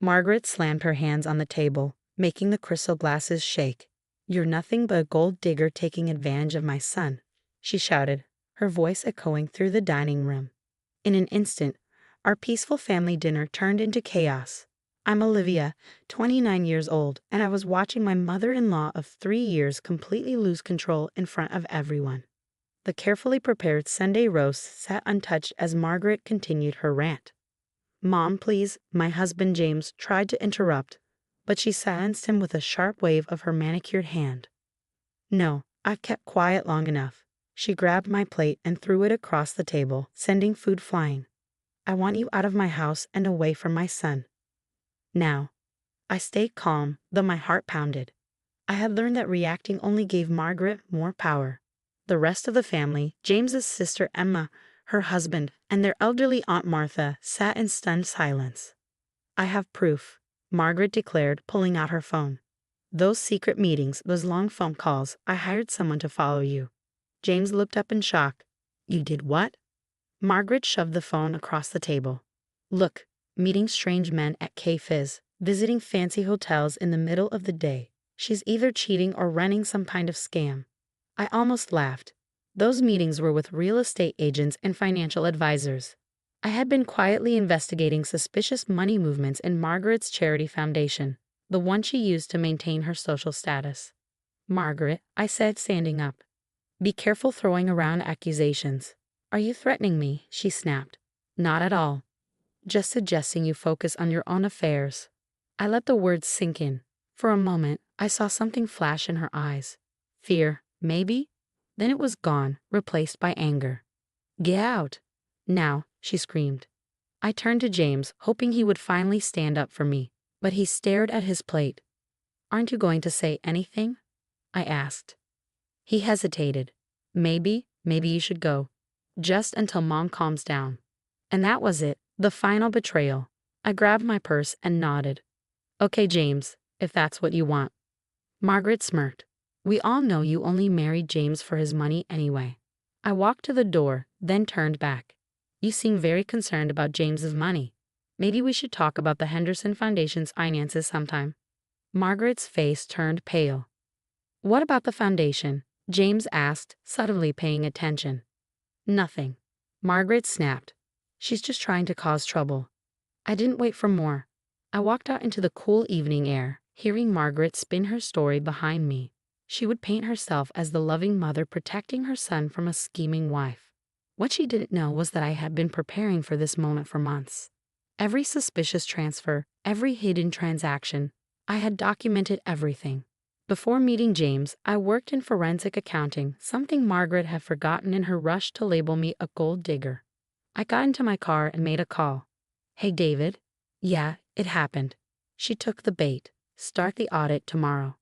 Margaret slammed her hands on the table, making the crystal glasses shake. "You're nothing but a gold digger taking advantage of my son," she shouted, her voice echoing through the dining room. In an instant, our peaceful family dinner turned into chaos. I'm Olivia, 29 years old, and I was watching my mother-in-law of 3 years completely lose control in front of everyone. The carefully prepared Sunday roast sat untouched as Margaret continued her rant. "Mom, please," my husband James tried to interrupt, but she silenced him with a sharp wave of her manicured hand. "No, I've kept quiet long enough." She grabbed my plate and threw it across the table, sending food flying. "I want you out of my house and away from my son." Now, I stayed calm, though my heart pounded. I had learned that reacting only gave Margaret more power. The rest of the family, James's sister Emma, her husband, and their elderly Aunt Martha, sat in stunned silence. "I have proof," Margaret declared, pulling out her phone. "Those secret meetings, those long phone calls, I hired someone to follow you." James looked up in shock. "You did what?" Margaret shoved the phone across the table. "Look, meeting strange men at cafes, visiting fancy hotels in the middle of the day. She's either cheating or running some kind of scam." I almost laughed. Those meetings were with real estate agents and financial advisors. I had been quietly investigating suspicious money movements in Margaret's charity foundation, the one she used to maintain her social status. "Margaret," I said, standing up, "be careful throwing around accusations." "Are you threatening me?" she snapped. "Not at all. Just suggesting you focus on your own affairs." I let the words sink in. For a moment, I saw something flash in her eyes. Fear, maybe? Then it was gone, replaced by anger. "Get out! Now!" she screamed. I turned to James, hoping he would finally stand up for me, but he stared at his plate. "Aren't you going to say anything?" I asked. He hesitated. Maybe you should go. Just until Mom calms down." And that was it, the final betrayal. I grabbed my purse and nodded. "Okay, James, if that's what you want." Margaret smirked. "We all know you only married James for his money anyway." I walked to the door, then turned back. "You seem very concerned about James's money. Maybe we should talk about the Henderson Foundation's finances sometime." Margaret's face turned pale. "What about the foundation?" James asked, suddenly paying attention. "Nothing," Margaret snapped. "She's just trying to cause trouble." I didn't wait for more. I walked out into the cool evening air, hearing Margaret spin her story behind me. She would paint herself as the loving mother protecting her son from a scheming wife. What she didn't know was that I had been preparing for this moment for months. Every suspicious transfer, every hidden transaction, I had documented everything. Before meeting James, I worked in forensic accounting, something Margaret had forgotten in her rush to label me a gold digger. I got into my car and made a call. "Hey, David." "Yeah, it happened." She took the bait. "Start the audit tomorrow."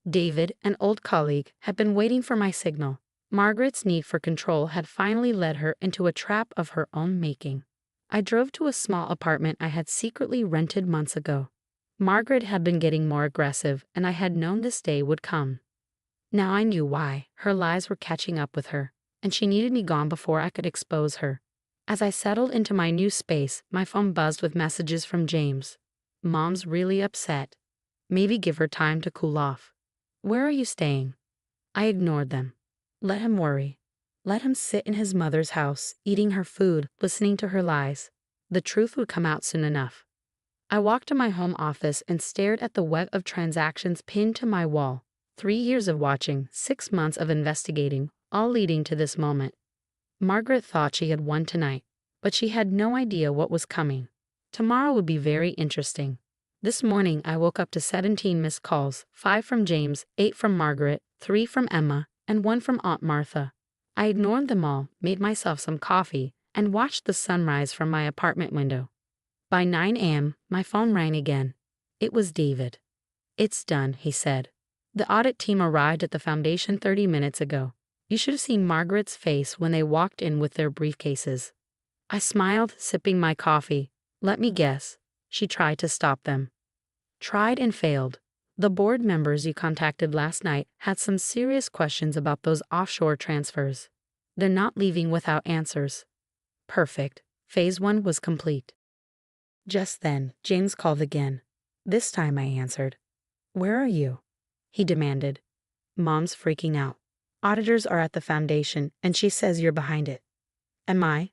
David, an old colleague, had been waiting for my signal. Margaret's need for control had finally led her into a trap of her own making. I drove to a small apartment I had secretly rented months ago. Margaret had been getting more aggressive, and I had known this day would come. Now I knew why. Her lies were catching up with her, and she needed me gone before I could expose her. As I settled into my new space, my phone buzzed with messages from James. "Mom's really upset. Maybe give her time to cool off." "Where are you staying?" I ignored them. Let him worry. Let him sit in his mother's house, eating her food, listening to her lies. The truth would come out soon enough. I walked to my home office and stared at the web of transactions pinned to my wall. 3 years of watching, 6 months of investigating, all leading to this moment. Margaret thought she had won tonight, but she had no idea what was coming. Tomorrow would be very interesting. This morning I woke up to 17 missed calls, 5 from James, 8 from Margaret, 3 from Emma, and 1 from Aunt Martha. I ignored them all, made myself some coffee, and watched the sunrise from my apartment window. By 9 a.m., my phone rang again. It was David. "It's done," he said. "The audit team arrived at the foundation 30 minutes ago." You should have seen Margaret's face when they walked in with their briefcases. I smiled, sipping my coffee. "Let me guess." She tried to stop them. Tried and failed. "The board members you contacted last night had some serious questions about those offshore transfers. They're not leaving without answers." Perfect. Phase 1 was complete. Just then, James called again. This time I answered. "Where are you?" he demanded. "Mom's freaking out. Auditors are at the foundation, and she says you're behind it." "Am I?"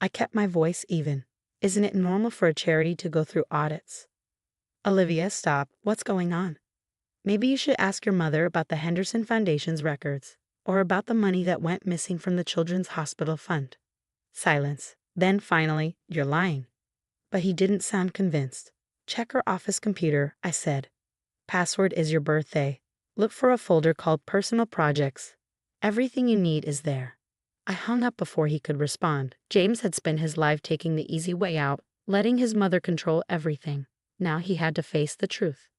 I kept my voice even. "Isn't it normal for a charity to go through audits?" "Olivia, stop. What's going on?" "Maybe you should ask your mother about the Henderson Foundation's records, or about the money that went missing from the Children's Hospital Fund." Silence. Then finally, "You're lying." But he didn't sound convinced. "Check her office computer," I said. "Password is your birthday. Look for a folder called Personal Projects. Everything you need is there." I hung up before he could respond. James had spent his life taking the easy way out, letting his mother control everything. Now he had to face the truth.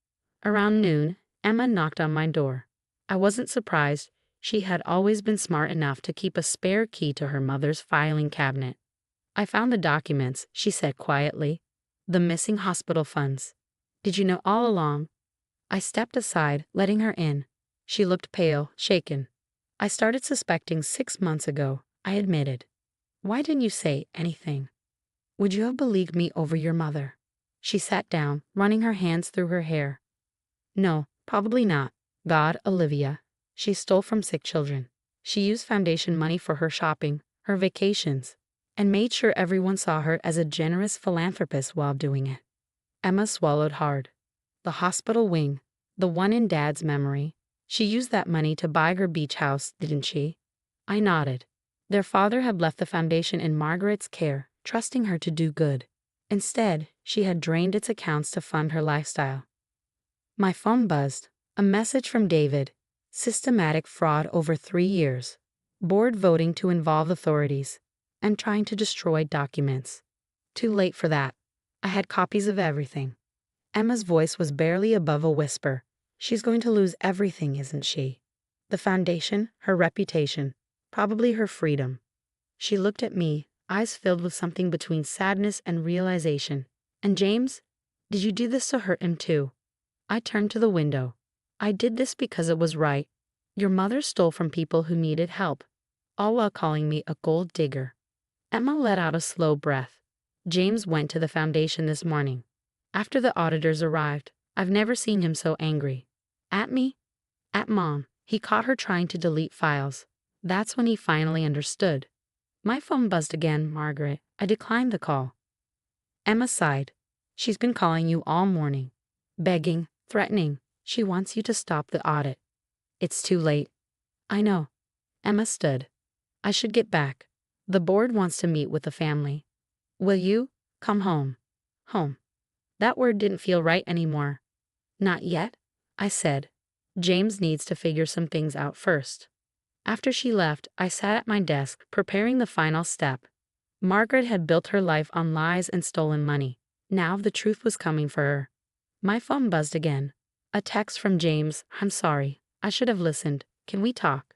Around noon, Emma knocked on my door. I wasn't surprised. She had always been smart enough to keep a spare key to her mother's filing cabinet. "I found the documents," she said quietly. "The missing hospital funds. Did you know all along?" I stepped aside, letting her in. She looked pale, shaken. "I started suspecting 6 months ago," I admitted. "Why didn't you say anything? Would you have believed me over your mother?" She sat down, running her hands through her hair. "No, probably not. God, Olivia. She stole from sick children. She used foundation money for her shopping, her vacations, and made sure everyone saw her as a generous philanthropist while doing it." Emma swallowed hard. "The hospital wing, the one in Dad's memory. She used that money to buy her beach house, didn't she?" I nodded. Their father had left the foundation in Margaret's care, trusting her to do good. Instead, she had drained its accounts to fund her lifestyle. My phone buzzed. A message from David. "Systematic fraud over 3 years. Board voting to involve authorities. And trying to destroy documents." Too late for that. I had copies of everything. Emma's voice was barely above a whisper. "She's going to lose everything, isn't she? The foundation, her reputation, probably her freedom." She looked at me, eyes filled with something between sadness and realization. "And James? Did you do this to hurt him too?" I turned to the window. "I did this because it was right. Your mother stole from people who needed help, all while calling me a gold digger." Emma let out a slow breath. "James went to the foundation this morning. After the auditors arrived. I've never seen him so angry. At me? At Mom. He caught her trying to delete files. That's when he finally understood." My phone buzzed again, Margaret. I declined the call. Emma sighed. "She's been calling you all morning. Begging, threatening. She wants you to stop the audit." "It's too late." "I know." Emma stood. "I should get back. The board wants to meet with the family. Will you come home?" Home. That word didn't feel right anymore. "Not yet," I said. "James needs to figure some things out first." After she left, I sat at my desk, preparing the final step. Margaret had built her life on lies and stolen money. Now the truth was coming for her. My phone buzzed again. A text from James. "I'm sorry. I should have listened. Can we talk?"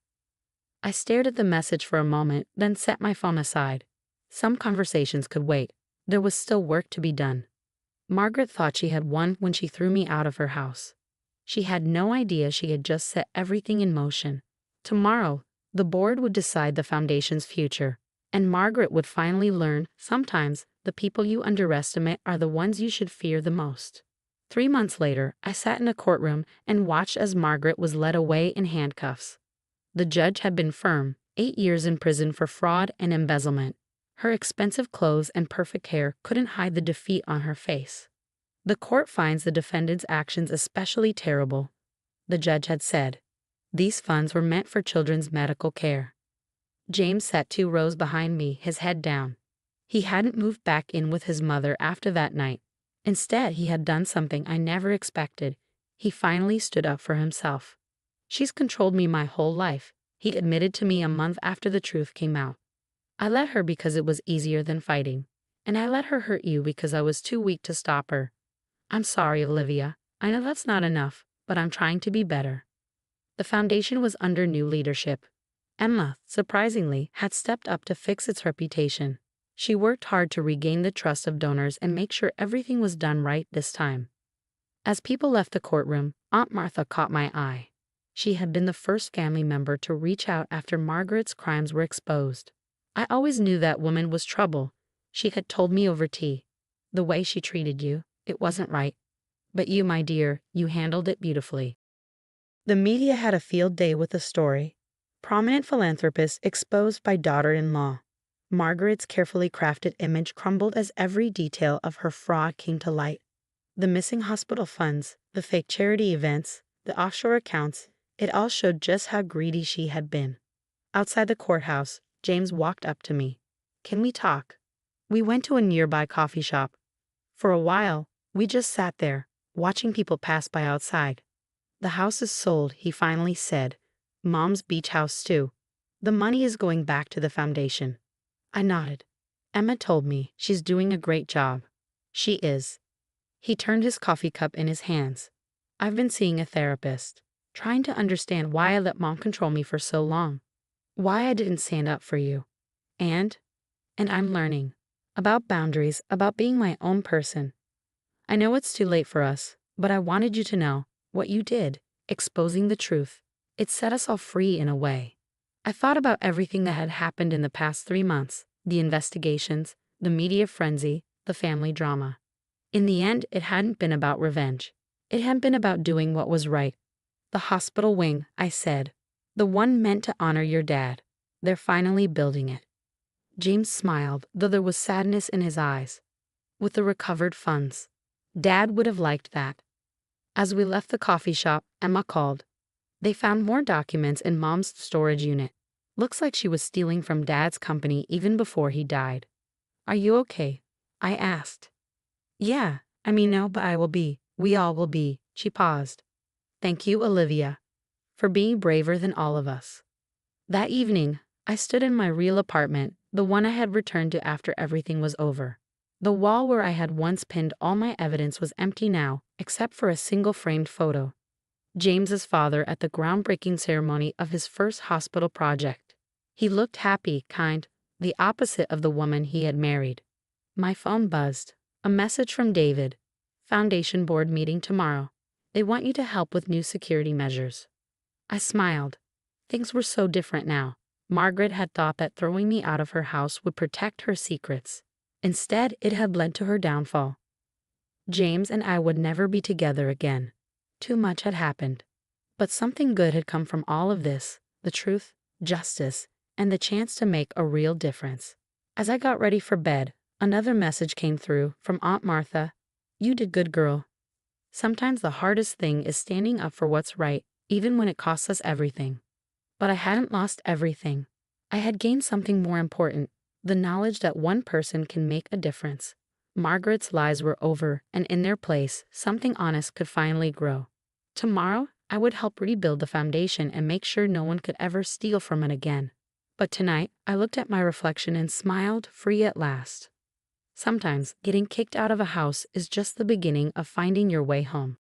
I stared at the message for a moment, then set my phone aside. Some conversations could wait. There was still work to be done. Margaret thought she had won when she threw me out of her house. She had no idea she had just set everything in motion. Tomorrow, the board would decide the foundation's future, and Margaret would finally learn sometimes the people you underestimate are the ones you should fear the most. 3 months later, I sat in a courtroom and watched as Margaret was led away in handcuffs. The judge had been firm, 8 years in prison for fraud and embezzlement. Her expensive clothes and perfect hair couldn't hide the defeat on her face. "The court finds the defendant's actions especially terrible," the judge had said. "These funds were meant for children's medical care." James sat 2 rows behind me, his head down. He hadn't moved back in with his mother after that night. Instead, he had done something I never expected. He finally stood up for himself. "She's controlled me my whole life," he admitted to me a month after the truth came out. "I let her because it was easier than fighting. And I let her hurt you because I was too weak to stop her. I'm sorry, Olivia. I know that's not enough, but I'm trying to be better." The foundation was under new leadership. Emma, surprisingly, had stepped up to fix its reputation. She worked hard to regain the trust of donors and make sure everything was done right this time. As people left the courtroom, Aunt Martha caught my eye. She had been the first family member to reach out after Margaret's crimes were exposed. I always knew that woman was trouble. She had told me over tea. The way she treated you, it wasn't right. But you, my dear, you handled it beautifully. The media had a field day with the story. Prominent philanthropist exposed by daughter-in-law. Margaret's carefully crafted image crumbled as every detail of her fraud came to light. The missing hospital funds, the fake charity events, the offshore accounts, it all showed just how greedy she had been. Outside the courthouse, James walked up to me. "Can we talk?" We went to a nearby coffee shop. For a while, we just sat there, watching people pass by outside. "The house is sold," he finally said. "Mom's beach house too. The money is going back to the foundation." I nodded. "Emma told me she's doing a great job." "She is." He turned his coffee cup in his hands. "I've been seeing a therapist, trying to understand why I let Mom control me for so long. Why I didn't stand up for you. And I'm learning. About boundaries, about being my own person. I know it's too late for us, but I wanted you to know what you did, exposing the truth. It set us all free in a way. I thought about everything that had happened in the past 3 months, the investigations, the media frenzy, the family drama. In the end, it hadn't been about revenge. It had been about doing what was right. The hospital wing, I said. The one meant to honor your dad. They're finally building it." James smiled, though there was sadness in his eyes. "With the recovered funds. Dad would have liked that." As we left the coffee shop, Emma called. "They found more documents in Mom's storage unit. Looks like she was stealing from Dad's company even before he died." "Are you okay?" I asked. "Yeah, no, but I will be. We all will be." She paused. "Thank you, Olivia, for being braver than all of us." That evening, I stood in my real apartment, the one I had returned to after everything was over. The wall where I had once pinned all my evidence was empty now, except for a single framed photo. James's father at the groundbreaking ceremony of his first hospital project. He looked happy, kind, the opposite of the woman he had married. My phone buzzed. A message from David. "Foundation board meeting tomorrow. They want you to help with new security measures." I smiled. Things were so different now. Margaret had thought that throwing me out of her house would protect her secrets. Instead, it had led to her downfall. James and I would never be together again. Too much had happened. But something good had come from all of this: the truth, justice, and the chance to make a real difference. As I got ready for bed, another message came through from Aunt Martha. "You did good, girl. Sometimes the hardest thing is standing up for what's right, even when it costs us everything." But I hadn't lost everything. I had gained something more important, the knowledge that one person can make a difference. Margaret's lies were over, and in their place, something honest could finally grow. Tomorrow, I would help rebuild the foundation and make sure no one could ever steal from it again. But tonight, I looked at my reflection and smiled, free at last. Sometimes, getting kicked out of a house is just the beginning of finding your way home.